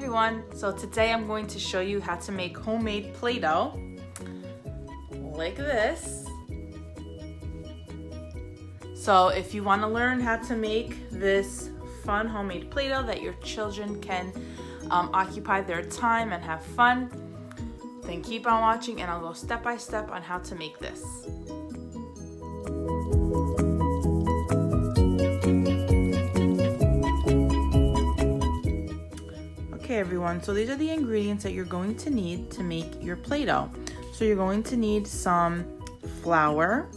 everyone, so today I'm going to show you how to make homemade Play-Doh like this. So if you want to learn how to make this fun homemade Play-Doh that your children can occupy their time and have fun, then keep on watching and I'll go step by step on how to make this. Okay everyone, so these are the ingredients that you're going to need to make your Play-Doh. So you're going to need some flour,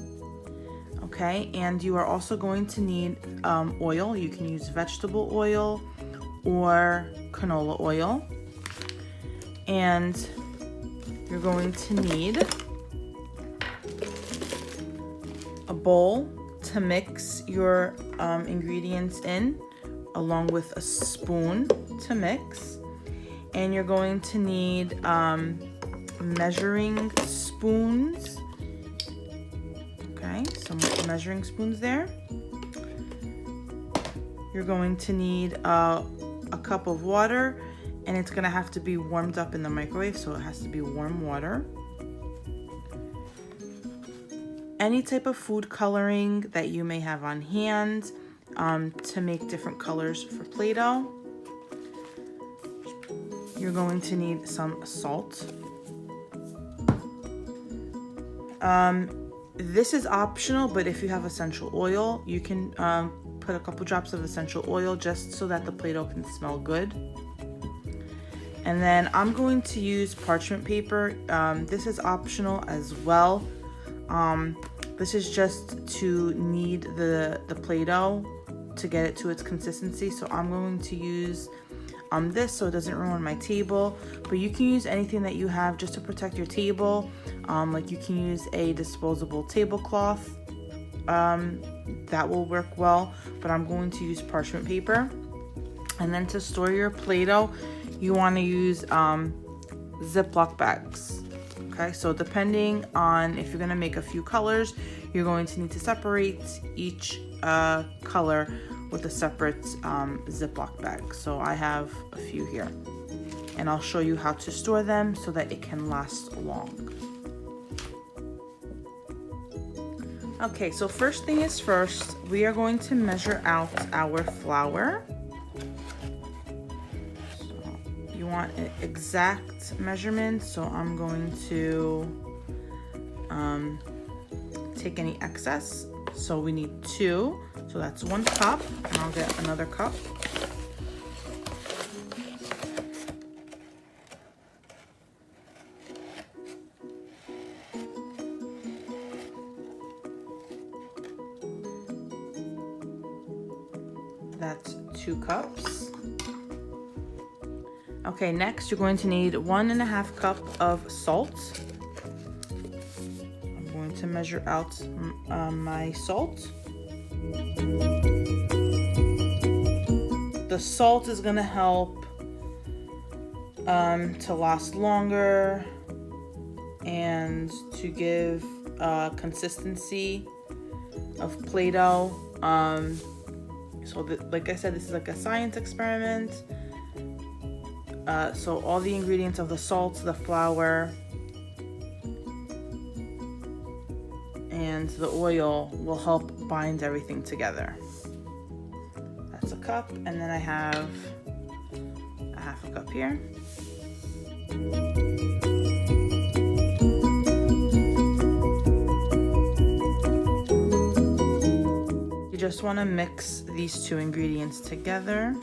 okay, and you are also going to need oil. You can use vegetable oil or canola oil. And you're going to need a bowl to mix your ingredients in, along with a spoon to mix. And you're going to need measuring spoons. Okay, some measuring spoons there. You're going to need a cup of water, and it's gonna have to be warmed up in the microwave, so it has to be warm water. Any type of food coloring that you may have on hand to make different colors for Play-Doh. You're going to need some salt. This is optional, but if you have essential oil, you can put a couple drops of essential oil just so that the Play-Doh can smell good. And then I'm going to use parchment paper. This is optional as well. This is just to knead the Play-Doh to get it to its consistency. So I'm going to use this so it doesn't ruin my table, but you can use anything that you have just to protect your table. Like you can use a disposable tablecloth, that will work well, but I'm going to use parchment paper. And then to store your Play-Doh, you want to use Ziploc bags. Okay, so depending on if you're going to make a few colors, you're going to need to separate each color with a separate Ziploc bag. So I have a few here, and I'll show you how to store them so that it can last long. Okay, so first thing is first, we are going to measure out our flour. So you want an exact measurement, so I'm going to take any excess. So we need 2, so that's 1 cup, and I'll get another cup. That's 2 cups. Okay, next you're going to need 1.5 cup of salt. I'm going to measure out my salt. The salt is going to help to last longer and to give consistency of Play-Doh. So like I said, this is like a science experiment. So all the ingredients of the salt, the flour, and the oil will help bind everything together. That's a cup, and then I have a 1/2 cup here. You just want to mix these 2 ingredients together.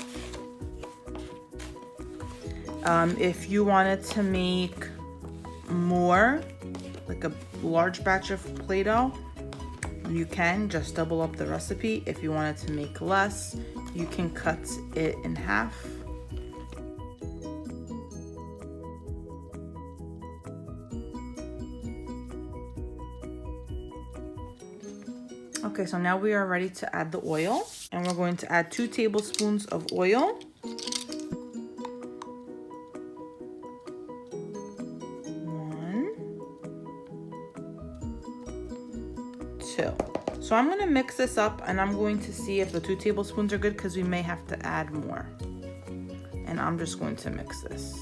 If you wanted to make more, like a large batch of Play-Doh, you can just double up the recipe. If you wanted to make less, you can cut it in half. Okay, so now we are ready to add the oil, and we're going to add 2 tablespoons of oil. 2. So I'm going to mix this up, and I'm going to see if the 2 tablespoons are good, because we may have to add more. And and I'm just going to mix this.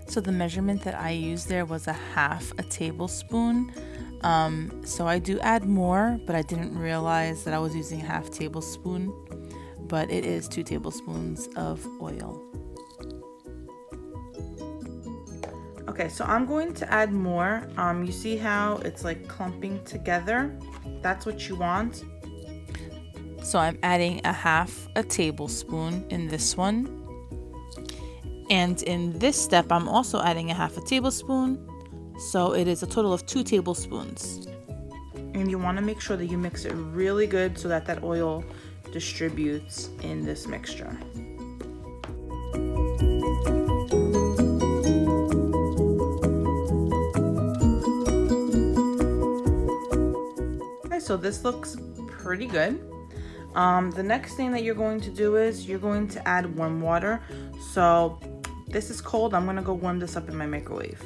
So the measurement that I used there was 1/2 tablespoon. So I do add more, but I didn't realize that I was using 1/2 tablespoon, but it is 2 tablespoons of oil. Okay, so I'm going to add more. You see how it's like clumping together? That's what you want. So I'm adding 1/2 tablespoon in this one. And in this step, I'm also adding 1/2 tablespoon. So it is a total of 2 tablespoons. And you want to make sure that you mix it really good so that that oil distributes in this mixture. So this looks pretty good. The next thing that you're going to do is you're going to add warm water. So this is cold. I'm gonna go warm this up in my microwave.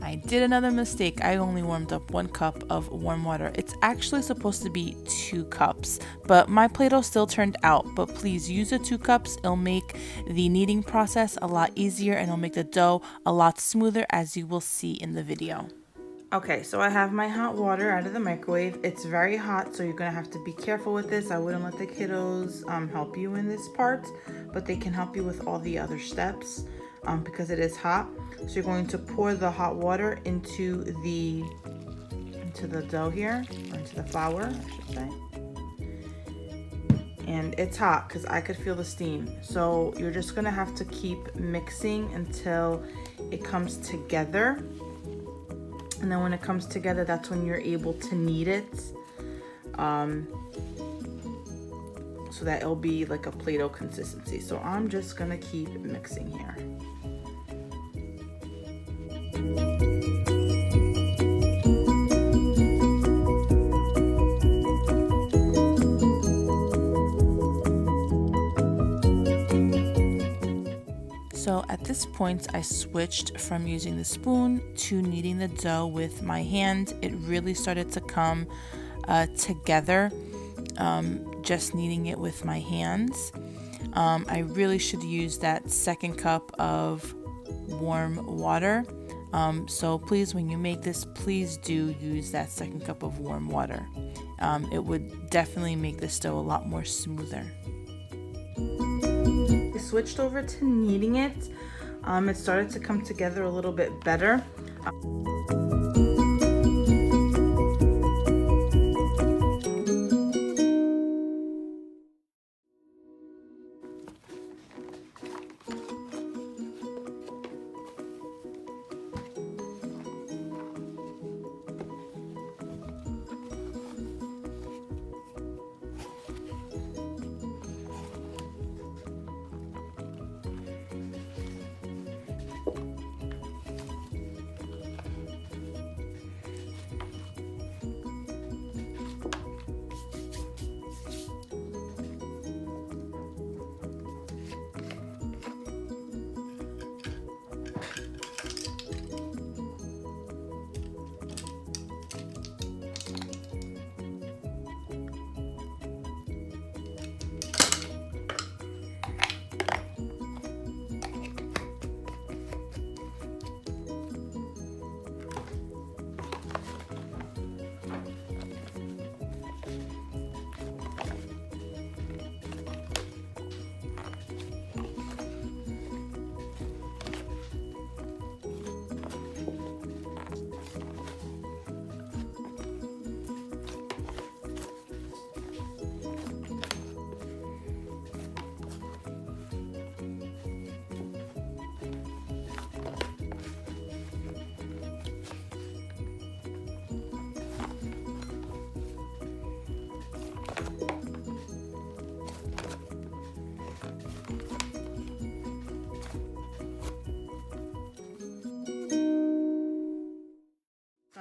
I did another mistake. I only warmed up 1 cup of warm water. It's actually supposed to be 2 cups, but my Play-Doh still turned out. But please use the 2 cups. It'll make the kneading process a lot easier and it'll make the dough a lot smoother, as you will see in the video. Okay, so I have my hot water out of the microwave. It's very hot, so you're gonna have to be careful with this. I wouldn't let the kiddos help you in this part, but they can help you with all the other steps because it is hot. So you're going to pour the hot water into the dough here, or into the flour, I should say. And it's hot because I could feel the steam. So you're just gonna have to keep mixing until it comes together. And then when it comes together, that's when you're able to knead it so that it'll be like a Play-Doh consistency. So I'm just gonna keep mixing here. So at this point, I switched from using the spoon to kneading the dough with my hand. It really started to come together, just kneading it with my hands. I really should use that 2nd cup of warm water. So please, when you make this, please do use that 2nd cup of warm water. It would definitely make this dough a lot more smoother. I switched over to kneading it. It started to come together a little bit better.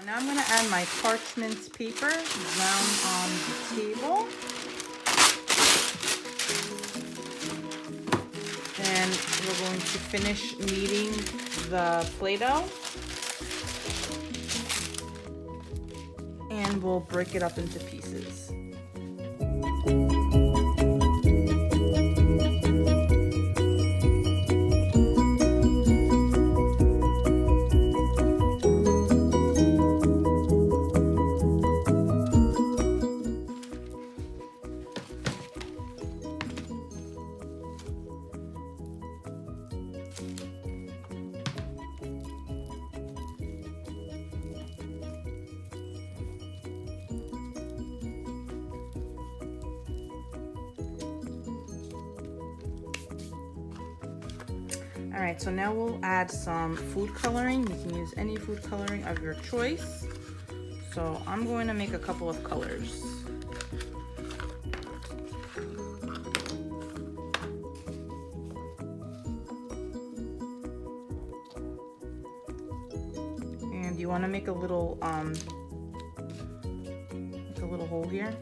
Now I'm going to add my parchment paper down on the table. And we're going to finish kneading the Play-Doh. And we'll break it up into pieces. All right, so now we'll add some food coloring. You can use any food coloring of your choice. So I'm going to make a couple of colors. And you want to make a little hole here.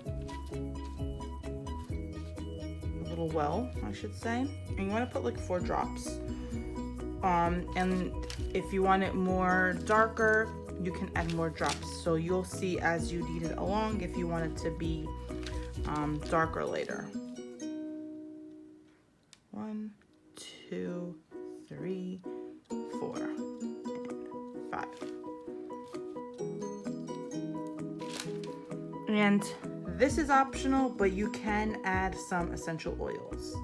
A little well, I should say. And you want to put like 4 drops. And if you want it more darker, you can add more drops. So you'll see as you knead it along if you want it to be darker later. 1, 2, 3, 4, 5. And this is optional, but you can add some essential oils.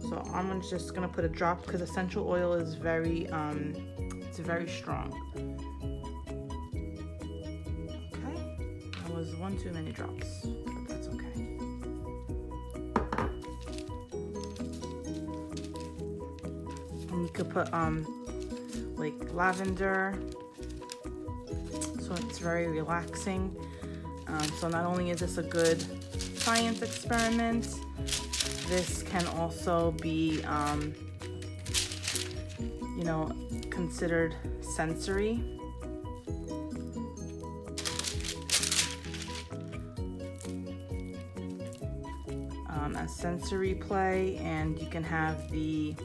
So I'm just gonna put a drop because essential oil is very, it's very strong. Okay, that was 1 too many drops, but that's okay. And you could put like lavender, so it's very relaxing. So not only is this a good science experiment, this can also be, you know, considered sensory. A sensory play, and you can have the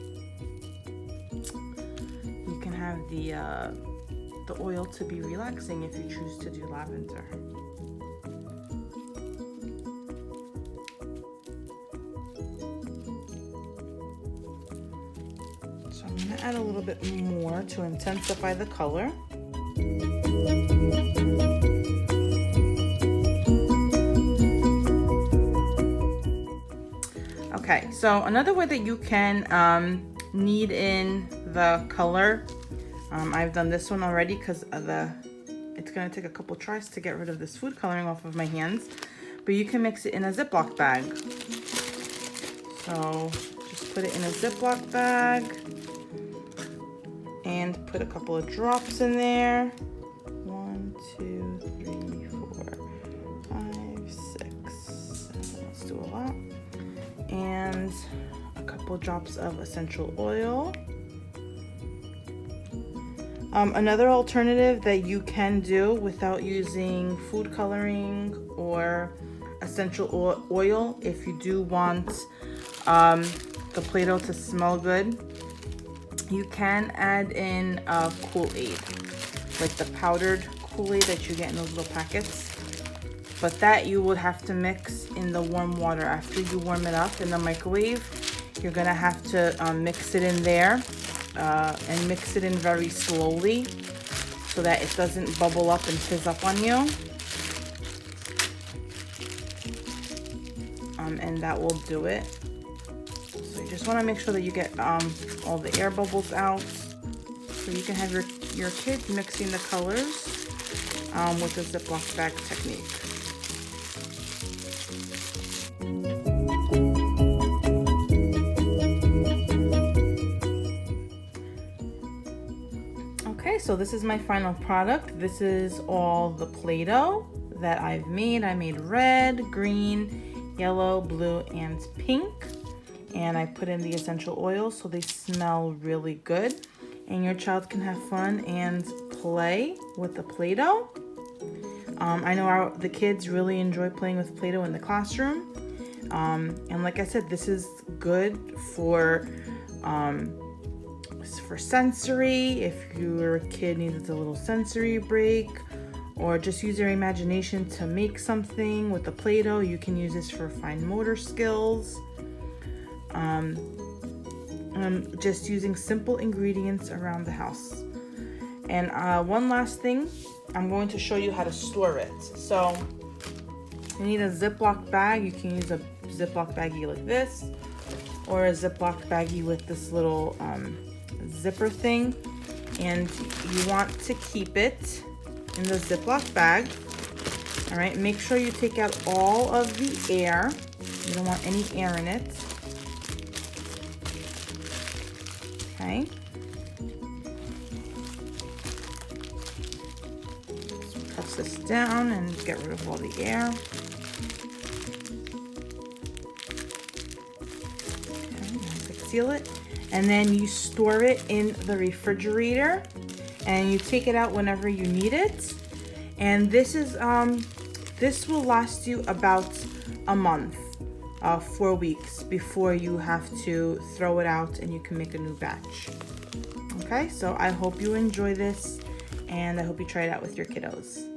oil to be relaxing if you choose to do lavender. I'm going to add a little bit more to intensify the color. Okay, so another way that you can knead in the color, I've done this one already because it's going to take a couple tries to get rid of this food coloring off of my hands, but you can mix it in a Ziploc bag. So just put it in a Ziploc bag and put a couple of drops in there. 1, 2, 3, 4, 5, 6, 7. Let's do a lot. And a couple drops of essential oil. Another alternative that you can do without using food coloring or essential oil, if you do want the Play-Doh to smell good, you can add in Kool-Aid, like the powdered Kool-Aid that you get in those little packets. But that you would have to mix in the warm water. After you warm it up in the microwave, you're gonna have to mix it in there and mix it in very slowly so that it doesn't bubble up and fizz up on you. And that will do it. So you just want to make sure that you get all the air bubbles out, so you can have your kids mixing the colors with the Ziploc bag technique. Okay, so this is my final product. This is all the Play-Doh that I've made. I made red, green, yellow, blue, and pink. And I put in the essential oils so they smell really good. And your child can have fun and play with the Play-Doh. I know the kids really enjoy playing with Play-Doh in the classroom. And like I said, this is good for sensory, if your kid needs a little sensory break, or just use your imagination to make something with the Play-Doh. You can use this for fine motor skills. Just using simple ingredients around the house. And one last thing, I'm going to show you how to store it. So you need a Ziploc bag. You can use a Ziploc baggie like this, or a Ziploc baggie with this little zipper thing. And you want to keep it in the Ziploc bag. All right, make sure you take out all of the air. You don't want any air in it. Okay. Just press this down and get rid of all the air. Seal it, and then you store it in the refrigerator and you take it out whenever you need it. And this is this will last you about a month, 4 weeks before you have to throw it out and you can make a new batch. Okay, so I hope you enjoy this and I hope you try it out with your kiddos.